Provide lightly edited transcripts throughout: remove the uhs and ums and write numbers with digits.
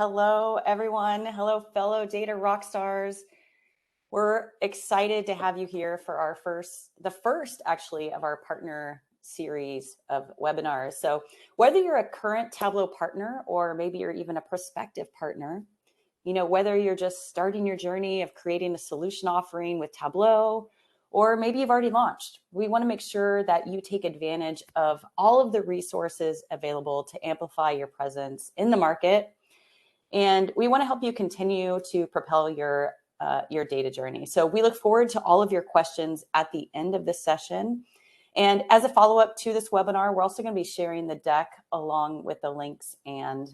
Hello, everyone. Hello, fellow data rock stars. We're excited to have you here for the first actually of our partner series of webinars. So whether you're a current Tableau partner or maybe you're even a prospective partner, whether you're just starting your journey of creating a solution offering with Tableau, or maybe you've already launched, we want to make sure that you take advantage of all of the resources available to amplify your presence in the market. And we want to help you continue to propel your data journey. So we look forward to all of your questions at the end of this session. And as a follow-up to this webinar, we're also going to be sharing the deck along with the links and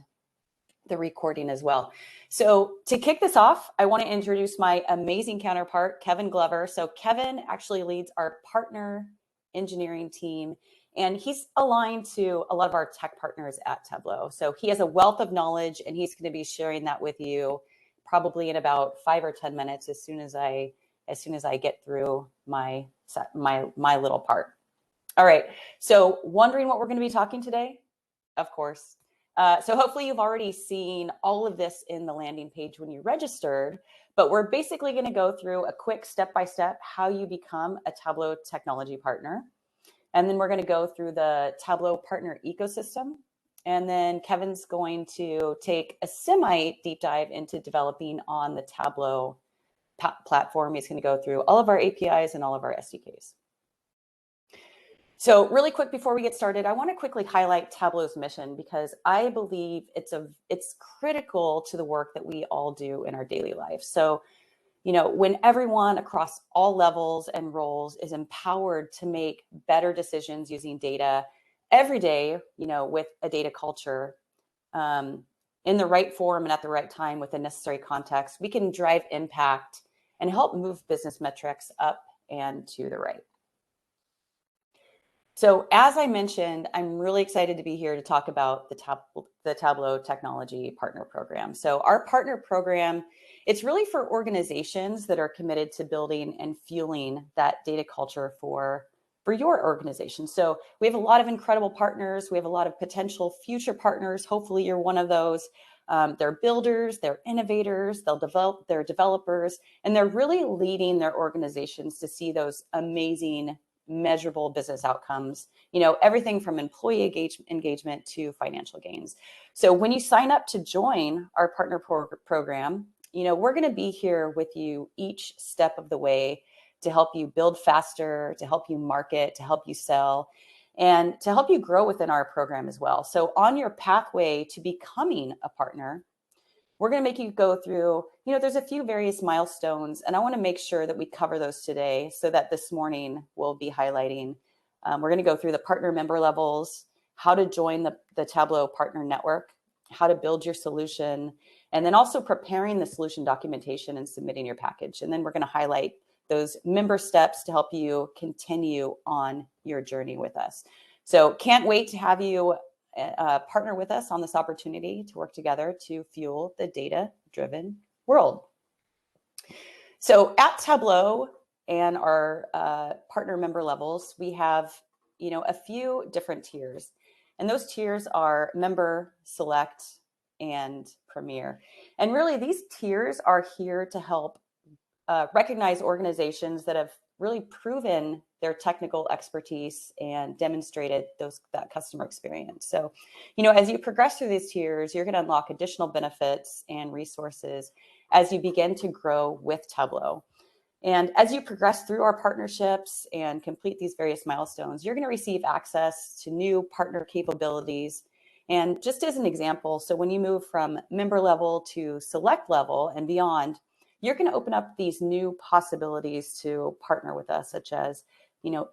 the recording as well. So to kick this off, I want to introduce my amazing counterpart, Kevin Glover. So Kevin actually leads our partner engineering team, and he's aligned to a lot of our tech partners at Tableau. So he has a wealth of knowledge, and he's going to be sharing that with you probably in about 5 or 10 minutes as soon as I get through my little part. All right. So wondering what we're going to be talking today? Of course. So hopefully you've already seen all of this in the landing page when you registered, but we're basically going to go through a quick step-by-step how you become a Tableau technology partner. And then we're going to go through the Tableau partner ecosystem. And then Kevin's going to take a semi-deep dive into developing on the Tableau platform. He's going to go through all of our APIs and all of our SDKs. So really quick before we get started, I want to quickly highlight Tableau's mission because I believe it's critical to the work that we all do in our daily life. So, when everyone across all levels and roles is empowered to make better decisions using data every day, with a data culture in the right form and at the right time with the necessary context, we can drive impact and help move business metrics up and to the right. So as I mentioned, I'm really excited to be here to talk about the Tableau Technology Partner Program. So our partner program, it's really for organizations that are committed to building and fueling that data culture for your organization. So we have a lot of incredible partners. We have a lot of potential future partners. Hopefully you're one of those. They're builders, they're innovators, they're developers, and they're really leading their organizations to see those amazing measurable business outcomes, everything from employee engagement to financial gains. So when you sign up to join our partner program, we're going to be here with you each step of the way to help you build faster, to help you market, to help you sell, and to help you grow within our program as well. So on your pathway to becoming a partner, we're going to make you go through, there's a few various milestones, and I want to make sure that we cover those today so that this morning we'll be highlighting. We're going to go through the partner member levels, how to join the Tableau partner network, how to build your solution, and then also preparing the solution documentation and submitting your package. And then we're going to highlight those member steps to help you continue on your journey with us. So can't wait to have you partner with us on this opportunity to work together to fuel the data-driven world. So at Tableau and our partner member levels, we have, a few different tiers. And those tiers are Member, Select, and Premier. And really, these tiers are here to help recognize organizations that have really proven their technical expertise and demonstrated that customer experience. So, as you progress through these tiers, you're going to unlock additional benefits and resources as you begin to grow with Tableau. And as you progress through our partnerships and complete these various milestones, you're going to receive access to new partner capabilities. And just as an example, so when you move from member level to select level and beyond, you're going to open up these new possibilities to partner with us, such as,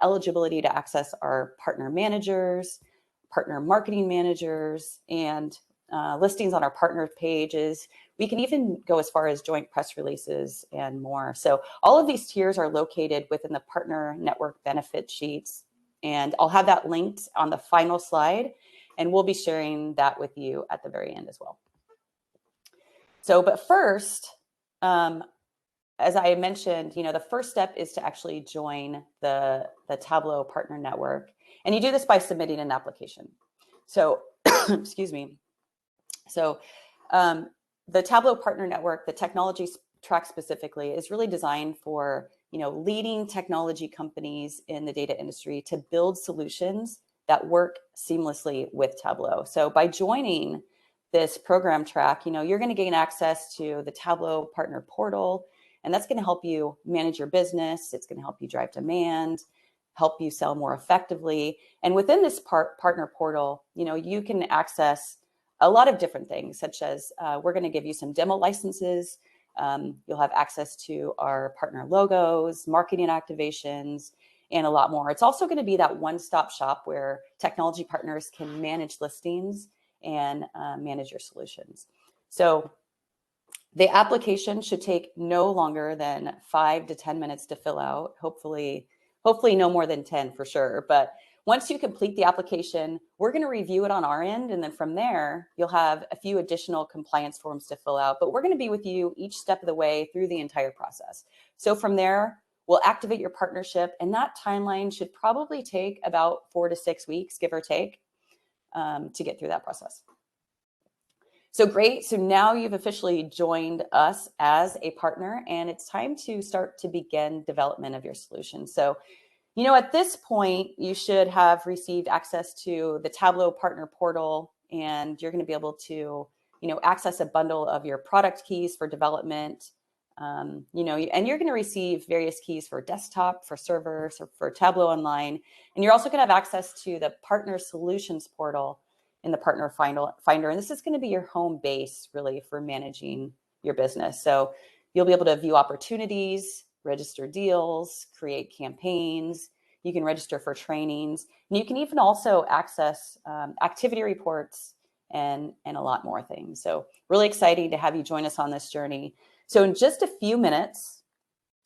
eligibility to access our partner managers, partner marketing managers, and listings on our partner pages. We can even go as far as joint press releases and more. So all of these tiers are located within the partner network benefit sheets. And I'll have that linked on the final slide, and we'll be sharing that with you at the very end as well. So, but first, as I mentioned, the first step is to actually join the Tableau partner network. And you do this by submitting an application. So, excuse me. So the Tableau Partner Network, the technology track specifically, is really designed for leading technology companies in the data industry to build solutions that work seamlessly with Tableau. So by joining this program track, you're going to gain access to the Tableau Partner Portal, and that's going to help you manage your business. It's going to help you drive demand, help you sell more effectively. And within this partner portal, you can access a lot of different things, such as we're going to give you some demo licenses. You'll have access to our partner logos, marketing activations, and a lot more. It's also going to be that one-stop shop where technology partners can manage listings and manage your solutions. So the application should take no longer than 5 to 10 minutes to fill out. Hopefully no more than 10 for sure. But once you complete the application, we're going to review it on our end. And then from there, you'll have a few additional compliance forms to fill out. But we're going to be with you each step of the way through the entire process. So from there, we'll activate your partnership. And that timeline should probably take about 4 to 6 weeks, give or take, to get through that process. So great. So now you've officially joined us as a partner, and it's time to start to begin development of your solution. So, at this point, you should have received access to the Tableau Partner Portal, and you're going to be able to, access a bundle of your product keys for development. And you're going to receive various keys for desktop, for server, for Tableau Online, and you're also going to have access to the Partner Solutions Portal in the Partner Finder. And this is going to be your home base, really, for managing your business. So you'll be able to view opportunities, register deals, create campaigns. You can register for trainings. And you can even also access activity reports and a lot more things. So really exciting to have you join us on this journey. So in just a few minutes,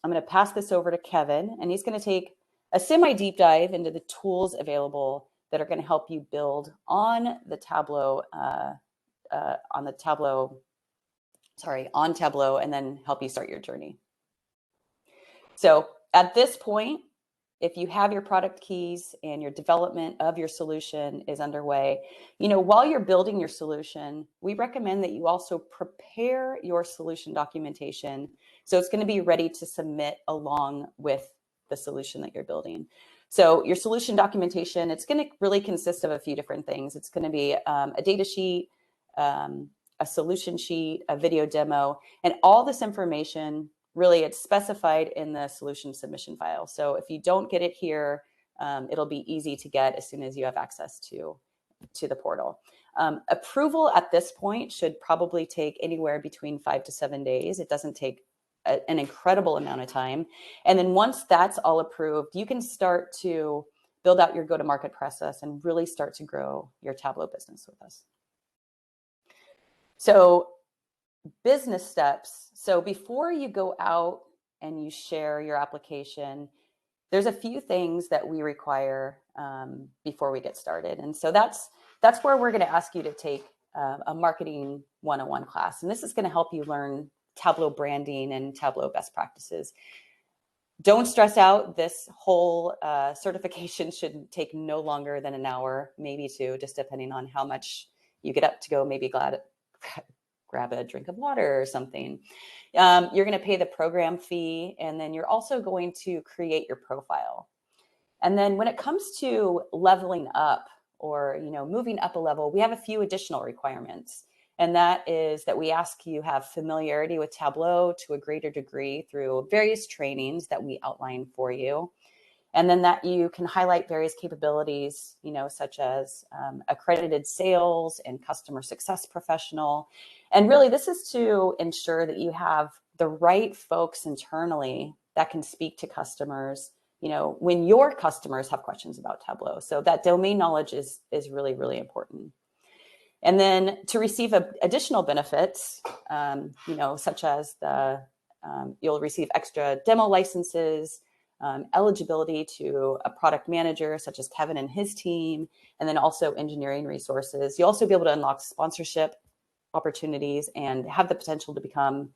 I'm going to pass this over to Kevin, and he's going to take a semi-deep dive into the tools available that are going to help you build on Tableau, and then help you start your journey. So at this point, if you have your product keys and your development of your solution is underway, while you're building your solution, we recommend that you also prepare your solution documentation. So it's going to be ready to submit along with the solution that you're building. So your solution documentation, it's going to really consist of a few different things. It's going to be a data sheet, a solution sheet, a video demo, and all this information, really, it's specified in the solution submission file. So if you don't get it here, it'll be easy to get as soon as you have access to the portal. Approval at this point should probably take anywhere between 5 to 7 days. It doesn't take an incredible amount of time. And then once that's all approved, you can start to build out your go-to-market process and really start to grow your Tableau business with us. So business steps. So before you go out and you share your application, there's a few things that we require before we get started. And so that's where we're going to ask you to take a marketing 101 class. And this is going to help you learn Tableau branding and Tableau best practices. Don't stress out. This whole certification should take no longer than an hour, maybe 2, just depending on how much you get up to go, maybe grab a drink of water or something. You're going to pay the program fee, and then you're also going to create your profile. And then when it comes to leveling up or moving up a level, we have a few additional requirements. And that is that we ask you have familiarity with Tableau to a greater degree through various trainings that we outline for you. And then that you can highlight various capabilities, such as accredited sales and customer success professional. And really, this is to ensure that you have the right folks internally that can speak to customers, when your customers have questions about Tableau. So that domain knowledge is really, really important. And then to receive additional benefits, such as you'll receive extra demo licenses, eligibility to a product manager, such as Kevin and his team, and then also engineering resources. You'll also be able to unlock sponsorship opportunities and have the potential to become,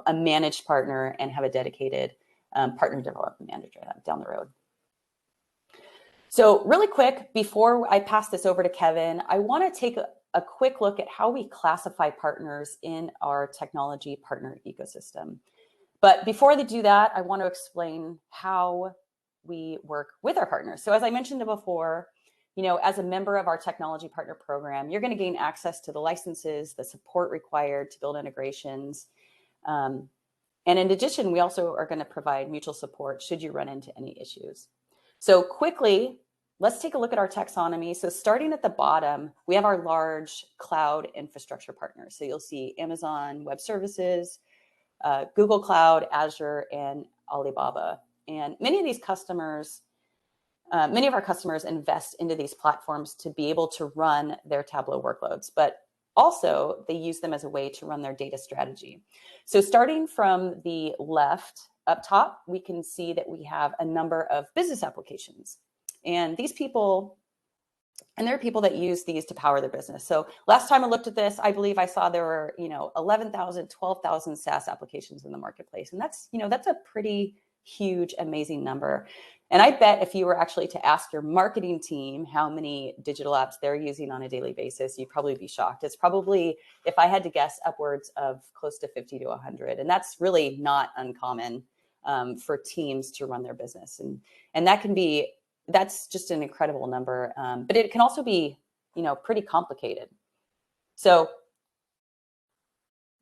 a managed partner and have a dedicated partner development manager down the road. So really quick, before I pass this over to Kevin, I want to take a quick look at how we classify partners in our technology partner ecosystem. But before they do that, I want to explain how we work with our partners. So as I mentioned before, as a member of our technology partner program, you're going to gain access to the licenses, the support required to build integrations. And in addition, we also are going to provide mutual support should you run into any issues. So quickly, let's take a look at our taxonomy. So starting at the bottom, we have our large cloud infrastructure partners. So you'll see Amazon Web Services, Google Cloud, Azure, and Alibaba. And many of our customers invest into these platforms to be able to run their Tableau workloads, but also they use them as a way to run their data strategy. So starting from the left up top, we can see that we have a number of business applications. And there are people that use these to power their business. So last time I looked at this, I believe I saw there were, 11,000, 12,000 SaaS applications in the marketplace. And that's a pretty huge, amazing number. And I bet if you were actually to ask your marketing team how many digital apps they're using on a daily basis, you'd probably be shocked. It's probably, if I had to guess, upwards of close to 50 to 100. And that's really not uncommon for teams to run their business. And that's just an incredible number. But it can also be, pretty complicated. So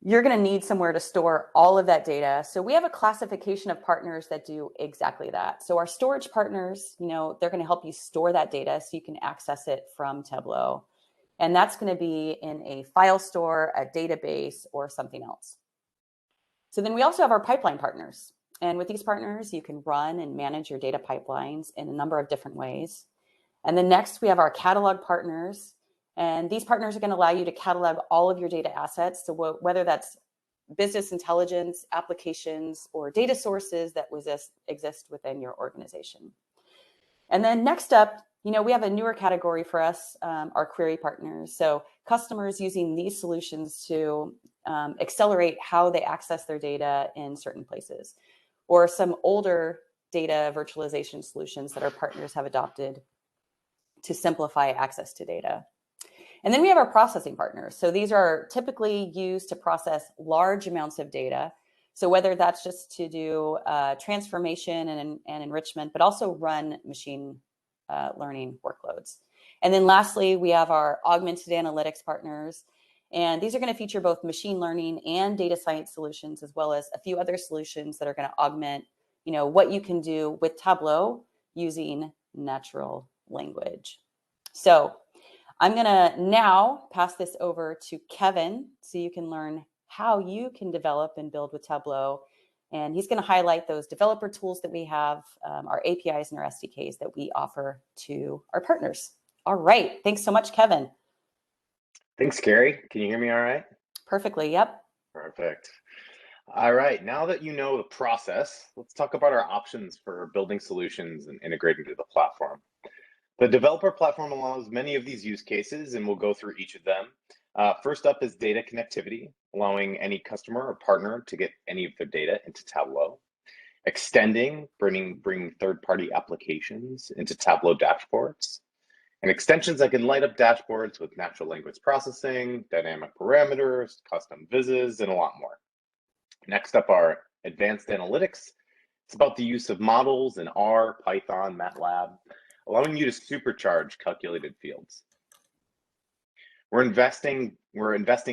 you're going to need somewhere to store all of that data. So we have a classification of partners that do exactly that. So our storage partners, they're going to help you store that data so you can access it from Tableau. And that's going to be in a file store, a database, or something else. So then we also have our pipeline partners. And with these partners, you can run and manage your data pipelines in a number of different ways. And then next, we have our catalog partners. And these partners are going to allow you to catalog all of your data assets. So whether that's business intelligence, applications, or data sources that exist within your organization. And then next up, we have a newer category for us, our query partners. So customers using these solutions to accelerate how they access their data in certain places, or some older data virtualization solutions that our partners have adopted to simplify access to data. And then we have our processing partners. So these are typically used to process large amounts of data. So whether that's just to do transformation and enrichment, but also run machine learning workloads. And then lastly, we have our augmented analytics partners. And these are going to feature both machine learning and data science solutions, as well as a few other solutions that are going to augment, what you can do with Tableau using natural language. So I'm going to now pass this over to Kevin so you can learn how you can develop and build with Tableau. And he's going to highlight those developer tools that we have, our APIs and our SDKs that we offer to our partners. All right. Thanks so much, Kevin. Thanks, Carrie. Can you hear me all right? Perfectly. Yep. Perfect. All right. Now that you know the process, let's talk about our options for building solutions and integrating to the platform. The developer platform allows many of these use cases, and we'll go through each of them. First up is data connectivity, allowing any customer or partner to get any of their data into Tableau. Extending, bringing third-party applications into Tableau dashboards. And extensions that can light up dashboards with natural language processing, dynamic parameters, custom vizzes, and a lot more. Next up are advanced analytics. It's about the use of models in R, Python, MATLAB, allowing you to supercharge calculated fields. We're investing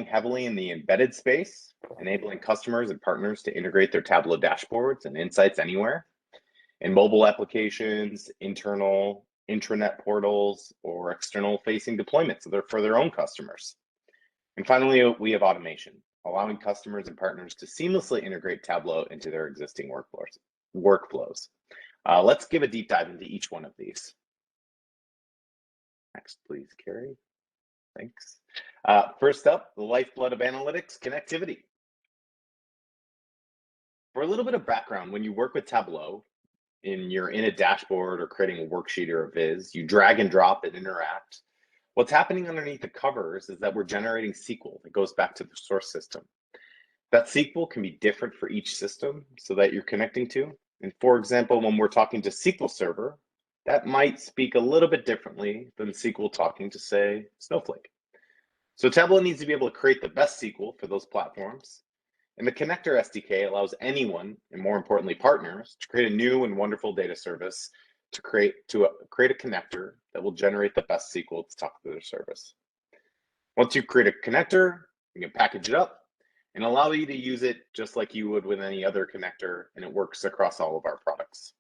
heavily in the embedded space, enabling customers and partners to integrate their Tableau dashboards and insights anywhere, in mobile applications, internal, intranet portals, or external facing deployments for their own customers. And finally, we have automation, allowing customers and partners to seamlessly integrate Tableau into their existing workflows. Let's give a deep dive into each one of these. Next, please, Carrie. Thanks. First up, the lifeblood of analytics, connectivity. For a little bit of background, when you work with Tableau, you're in a dashboard or creating a worksheet or a viz, you drag and drop and interact. What's happening underneath the covers is that we're generating SQL that goes back to the source system. That SQL can be different for each system so that you're connecting to. And for example, when we're talking to SQL Server, that might speak a little bit differently than SQL talking to, say, Snowflake. So Tableau needs to be able to create the best SQL for those platforms. And the connector SDK allows anyone, and more importantly, partners, to create a new and wonderful data service to create a connector that will generate the best SQL to talk to their service. Once you create a connector, you can package it up and allow you to use it just like you would with any other connector, and it works across all of our products.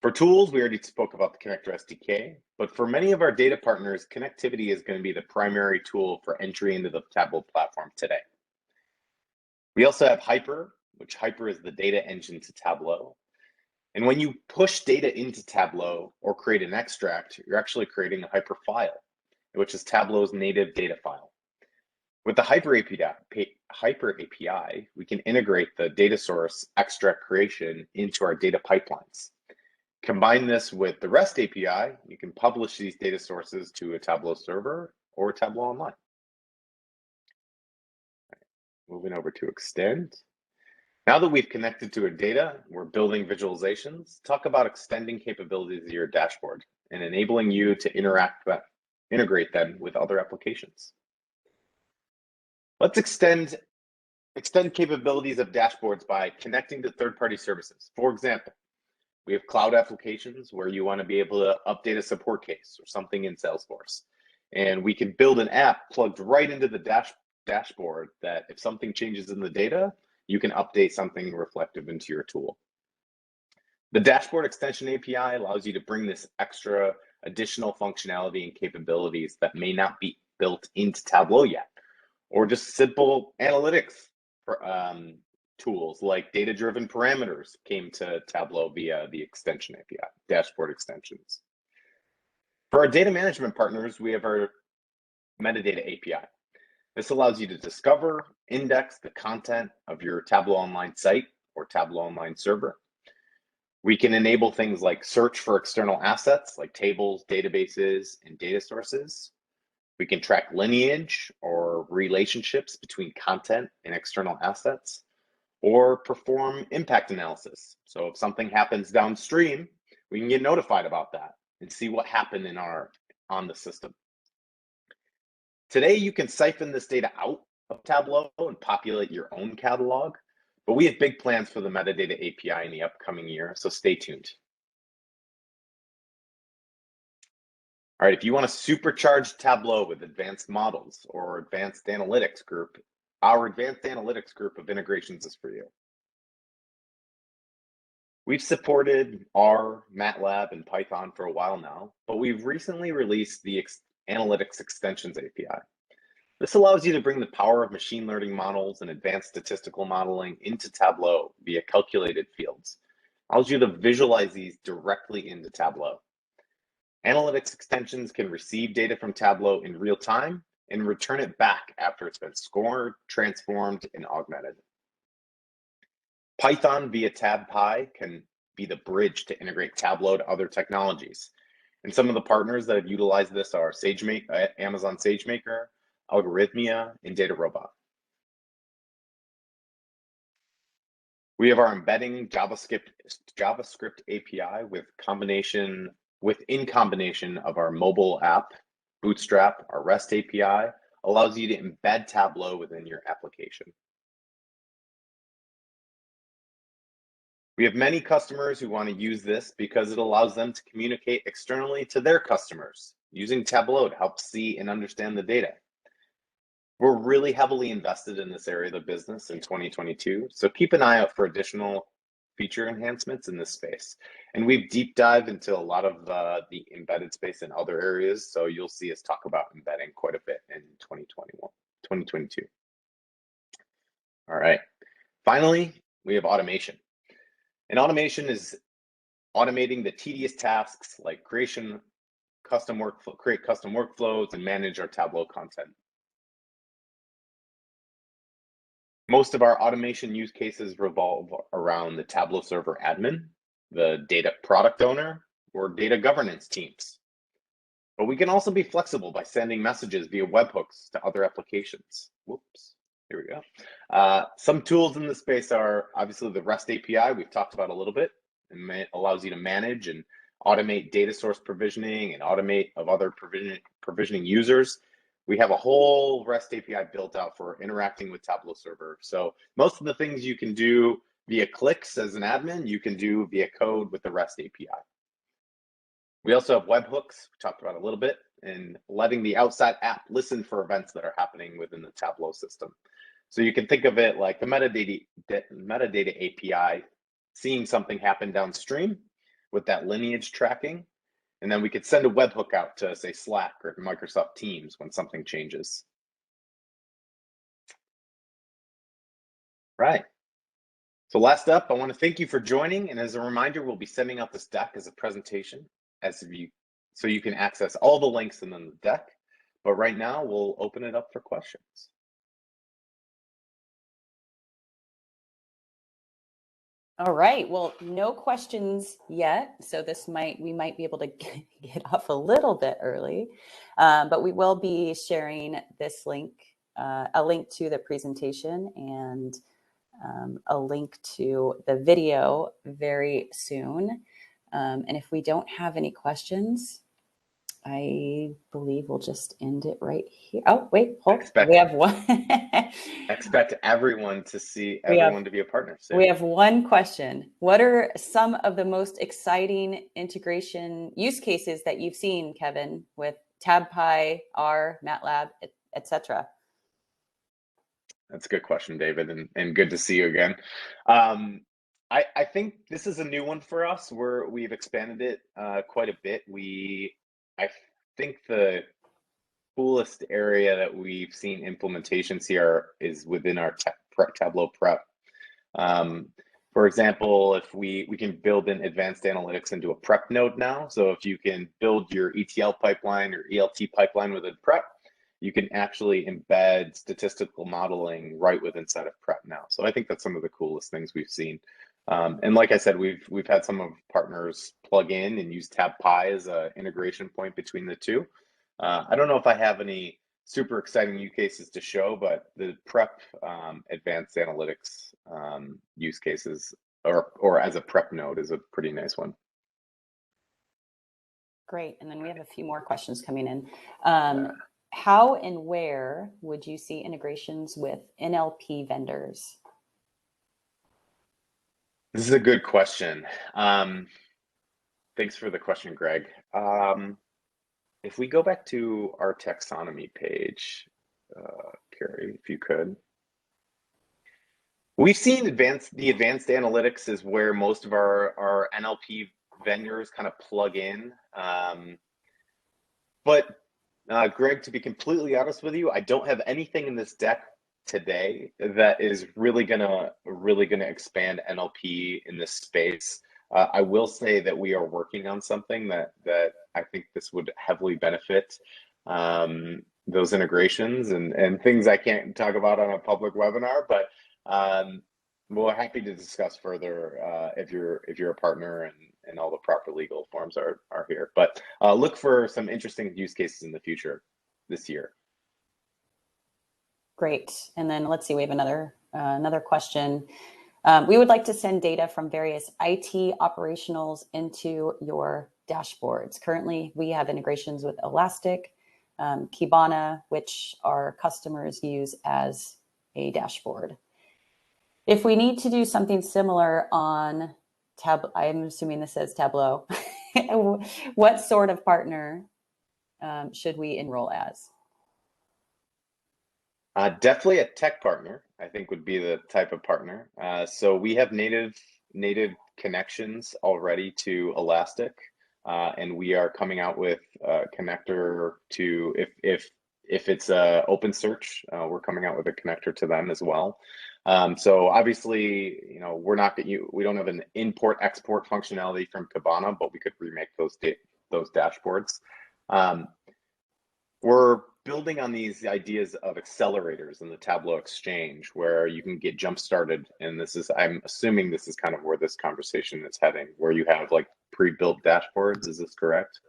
For tools, we already spoke about the connector SDK, but for many of our data partners, connectivity is going to be the primary tool for entry into the Tableau platform today. We also have Hyper, which Hyper is the data engine to Tableau. And when you push data into Tableau or create an extract, you're actually creating a Hyper file, which is Tableau's native data file. With the Hyper API, we can integrate the data source extract creation into our data pipelines. Combine this with the REST API, you can publish these data sources to a Tableau server or Tableau Online. Moving over to Extend. Now that we've connected to our data, we're building visualizations. Talk about extending capabilities of your dashboard and enabling you to integrate them with other applications. Let's extend capabilities of dashboards by connecting to third-party services. For example, we have cloud applications where you want to be able to update a support case or something in Salesforce. And we can build an app plugged right into the dashboard that if something changes in the data, you can update something reflective into your tool. The Dashboard Extension API allows you to bring this extra additional functionality and capabilities that may not be built into Tableau yet, or just simple analytics for, tools like data-driven parameters came to Tableau via the extension API, dashboard extensions. For our data management partners, we have our metadata API. This allows you to discover, index the content of your Tableau Online site or Tableau Online server. We can enable things like search for external assets like tables, databases, and data sources. We can track lineage or relationships between content and external assets, or perform impact analysis. So if something happens downstream, we can get notified about that and see what happened on the system. Today, you can siphon this data out of Tableau and populate your own catalog, but we have big plans for the metadata API in the upcoming year, so stay tuned. All right, if you want to supercharge Tableau with advanced models or advanced analytics group, our advanced analytics group of integrations is for you. We've supported R, MATLAB, and Python for a while now, but we've recently released the Analytics Extensions API. This allows you to bring the power of machine learning models and advanced statistical modeling into Tableau via calculated fields. It allows you to visualize these directly into Tableau. Analytics extensions can receive data from Tableau in real time and return it back after it's been scored, transformed, and augmented. Python via TabPy can be the bridge to integrate Tableau to other technologies. And some of the partners that have utilized this are Amazon SageMaker, Algorithmia, and DataRobot. We have our embedding JavaScript API in combination of our mobile app, Bootstrap, our REST API, allows you to embed Tableau within your application. We have many customers who want to use this because it allows them to communicate externally to their customers using Tableau to help see and understand the data. We're really heavily invested in this area of the business in 2022, so keep an eye out for additional feature enhancements in this space. And we've deep dived into a lot of the embedded space in other areas, so you'll see us talk about embedding quite a bit in 2022. All right, finally, we have automation. And automation is automating the tedious tasks like create custom workflows, and manage our Tableau content. Most of our automation use cases revolve around the Tableau server admin, the data product owner, or data governance teams. But we can also be flexible by sending messages via webhooks to other applications. Whoops, here we go. Some tools in this space are obviously the REST API we've talked about a little bit, and it allows you to manage and automate data source provisioning and automate of other provisioning users. we have a whole REST API built out for interacting with Tableau Server. So most of the things you can do via clicks as an admin, you can do via code with the REST API. We also have webhooks, we talked about a little bit, and letting the outside app listen for events that are happening within the Tableau system. So you can think of it like the metadata API, seeing something happen downstream with that lineage tracking. And then we could send a webhook out to, say, Slack or Microsoft Teams when something changes. Right. So last up, I want to thank you for joining. And as a reminder, we'll be sending out this deck as a presentation so you can access all the links in the deck. But right now, we'll open it up for questions. All right. Well, no questions yet, so we might be able to get off a little bit early, but we will be sharing this link, a link to the presentation and a link to the video very soon. And if we don't have any questions, I believe we'll just end it right here. Oh, wait, hold. We have one. Expect everyone to be a partner soon. We have one question. What are some of the most exciting integration use cases that you've seen, Kevin, with TabPy, R, MATLAB, etc.? That's a good question, David, and good to see you again. I think this is a new one for us where we've expanded it quite a bit. I think the coolest area that we've seen implementations here is within our Tableau prep. For example, if we can build in advanced analytics into a prep node now. So if you can build your ETL pipeline or ELT pipeline within prep, you can actually embed statistical modeling right within inside of prep now. So I think that's some of the coolest things we've seen. And like I said, we've had some of partners plug in and use TabPy as an integration point between the two. I don't know if I have any super exciting use cases to show, but the prep advanced analytics use cases or as a prep node is a pretty nice one. Great. And then we have a few more questions coming in. How and where would you see integrations with NLP vendors? This is a good question. Thanks for the question, Greg. If we go back to our taxonomy page, Carrie, if you could. We've seen the advanced analytics is where most of our NLP vendors kind of plug in. But Greg, to be completely honest with you, I don't have anything in this deck today that is really gonna expand NLP in this space. I will say that we are working on something that I think this would heavily benefit those integrations and things I can't talk about on a public webinar, but we're happy to discuss further if you're a partner and all the proper legal forms are here. But look for some interesting use cases in the future this year. Great. And then let's see, we have another question. We would like to send data from various IT operationals into your dashboards. Currently, we have integrations with Elastic, Kibana, which our customers use as a dashboard. If we need to do something similar on I'm assuming this says Tableau, what sort of partner should we enroll as? Definitely a tech partner, I think would be the type of partner. So we have native connections already to Elastic, and we are coming out with a connector to if it's open search, we're coming out with a connector to them as well. So obviously, we don't have an import export functionality from Kibana, but we could remake those dashboards. We're building on these ideas of accelerators in the Tableau Exchange, where you can get jump started. And I'm assuming this is kind of where this conversation is heading, where you have like pre-built dashboards. Is this correct?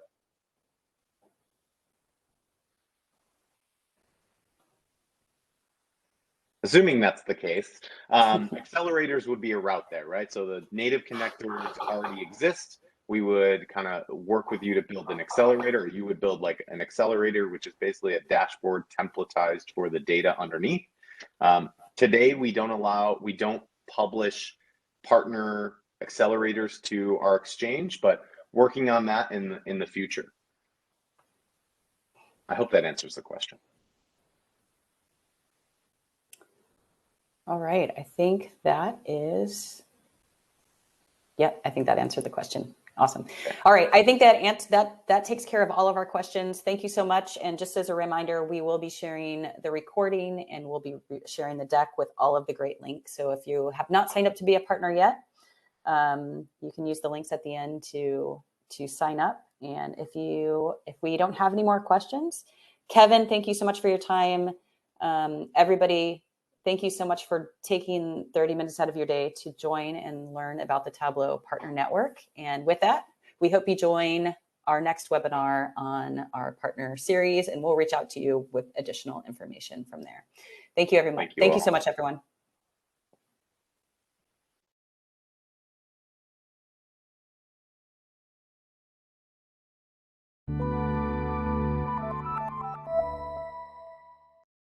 Assuming that's the case, accelerators would be a route there, right? So the native connectors already exist. we would kind of work with you to build an accelerator, or you would build like an accelerator, which is basically a dashboard templatized for the data underneath. Today, we don't publish partner accelerators to our exchange, but working on that in the future. I hope that answers the question. All right, I think that is, yep, I think that answered the question. Awesome. Okay. All right, I think that takes care of all of our questions. Thank you so much. And just as a reminder, we will be sharing the recording and we'll be sharing the deck with all of the great links. So if you have not signed up to be a partner yet, you can use the links at the end to sign up. And if we don't have any more questions, Kevin, thank you so much for your time. Everybody, thank you so much for taking 30 minutes out of your day to join and learn about the Tableau Partner Network. And with that, we hope you join our next webinar on our partner series, and we'll reach out to you with additional information from there. Thank you, everyone. Thank you so much, everyone.